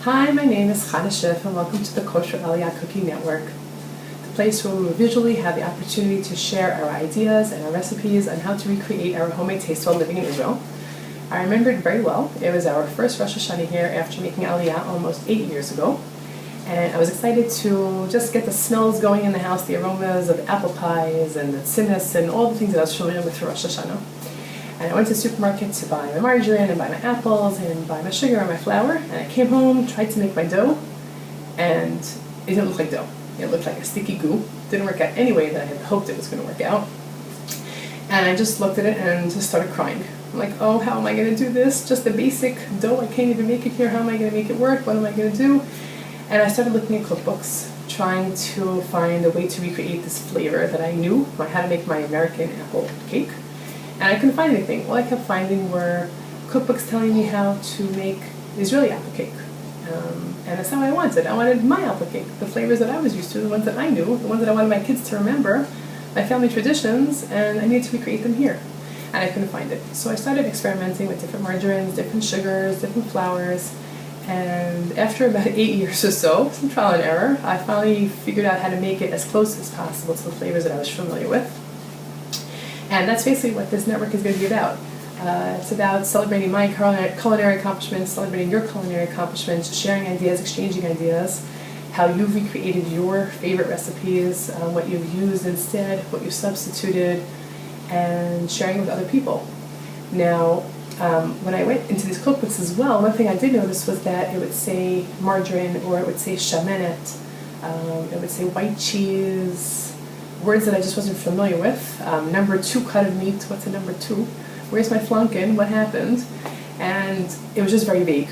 Hi, my name is Chana Schiff and welcome to the Kosher Aliyah Cooking Network, the place where we will visually have the opportunity to share our ideas and our recipes on how to recreate our homemade taste while living in Israel. I remember it very well. It was our first Rosh Hashanah here after making Aliyah almost 8 years ago. And I was excited to just get the smells going in the house, the aromas of apple pies and the tzimmus and all the things that I was familiar with for Rosh Hashanah. And I went to the supermarket to buy my margarine and buy my apples and buy my sugar and my flour. And I came home, tried to make my dough, and it didn't look like dough. It looked like a sticky goo. Didn't work out any way that I had hoped it was going to work out. And I just looked at it and just started crying. I'm like, oh, how am I going to do this? Just the basic dough, I can't even make it here. How am I going to make it work? What am I going to do? And I started looking at cookbooks, trying to find a way to recreate this flavor that I knew, how to make my American apple cake. And I couldn't find anything. All I kept finding were cookbooks telling me how to make Israeli apple cake. And that's not what I wanted. I wanted my apple cake, the flavors that I was used to, the ones that I knew, the ones that I wanted my kids to remember, my family traditions, and I needed to recreate them here. And I couldn't find it. So I started experimenting with different margarines, different sugars, different flours. And after about 8 years or so, some trial and error, I finally figured out how to make it as close as possible to the flavors that I was familiar with. And that's basically what this network is going to be about. It's about celebrating my culinary accomplishments, celebrating your culinary accomplishments, sharing ideas, exchanging ideas, how you've recreated your favorite recipes, what you've used instead, what you've substituted, and sharing with other people. Now, when I went into these cookbooks as well, one thing I did notice was that it would say margarine, or it would say shamenet, it would say white cheese, words that I just wasn't familiar with. Number 2 cut of meat, what's a number 2? Where's my flunkin? What happened? And it was just very vague.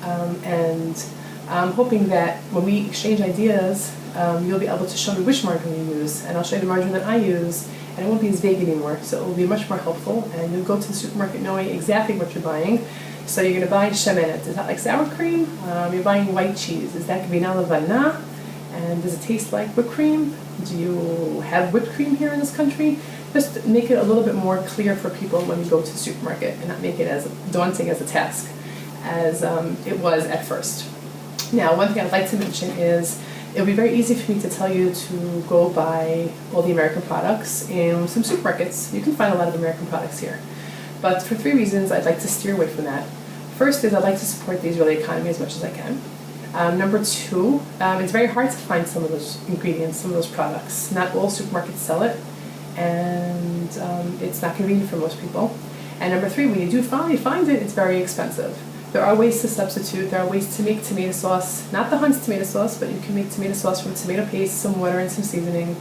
And I'm hoping that when we exchange ideas, you'll be able to show me which margarine you use, and I'll show you the margarine that I use, and it won't be as vague anymore, so it will be much more helpful, and you'll go to the supermarket knowing exactly what you're buying. So you're going to buy shemenet. Is that like sour cream? You're buying white cheese. Is that gvina levana? And does it taste like whipped cream? Do you have whipped cream here in this country? Just make it a little bit more clear for people when we go to the supermarket, and not make it as daunting as a task as it was at first. Now, one thing I'd like to mention is it'll be very easy for me to tell you to go buy all the American products in some supermarkets. You can find a lot of American products here. But for 3 reasons, I'd like to steer away from that. First is I'd like to support the Israeli economy as much as I can. Number 2, it's very hard to find some of those ingredients, some of those products. Not all supermarkets sell it, and it's not convenient for most people. And number 3, when you do finally find it, it's very expensive. There are ways to substitute. There are ways to make tomato sauce, not the Hunt's tomato sauce, but you can make tomato sauce from tomato paste, some water, and some seasoning.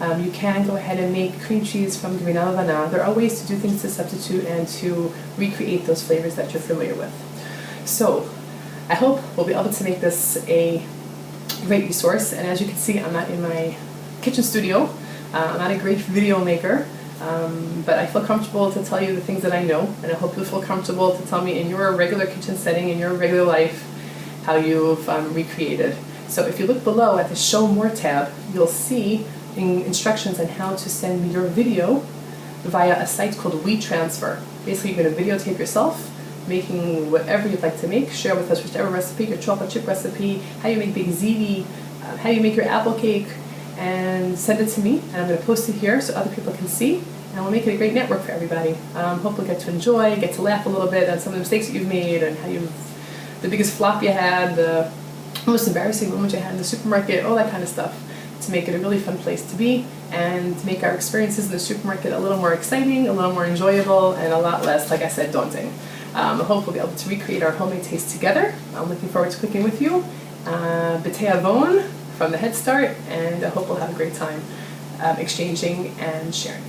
You can go ahead and make cream cheese from gvina levana. There are ways to do things to substitute and to recreate those flavors that you're familiar with. So I hope we'll be able to make this a great resource. And as you can see, I'm not in my kitchen studio. I'm not a great video maker. But I feel comfortable to tell you the things that I know, and I hope you'll feel comfortable to tell me in your regular kitchen setting, in your regular life, how you've recreated. So if you look below at the Show More tab, you'll see instructions on how to send me your video via a site called WeTransfer. Basically, you're going to videotape yourself making whatever you'd like to make, share with us whichever recipe, your chocolate chip recipe, how you make big ziti, how you make your apple cake, and send it to me, and I'm going to post it here so other people can see, and we'll make it a great network for everybody. Hope you'll get to enjoy, get to laugh a little bit on some of the mistakes that you've made, and how the biggest flop you had, the most embarrassing moment you had in the supermarket, all that kind of stuff, to make it a really fun place to be, and to make our experiences in the supermarket a little more exciting, a little more enjoyable, and a lot less, like I said, daunting. I hope we'll be able to recreate our homemade taste together. I'm looking forward to cooking with you. B'tei Avon from the Head Start, and I hope we'll have a great time exchanging and sharing.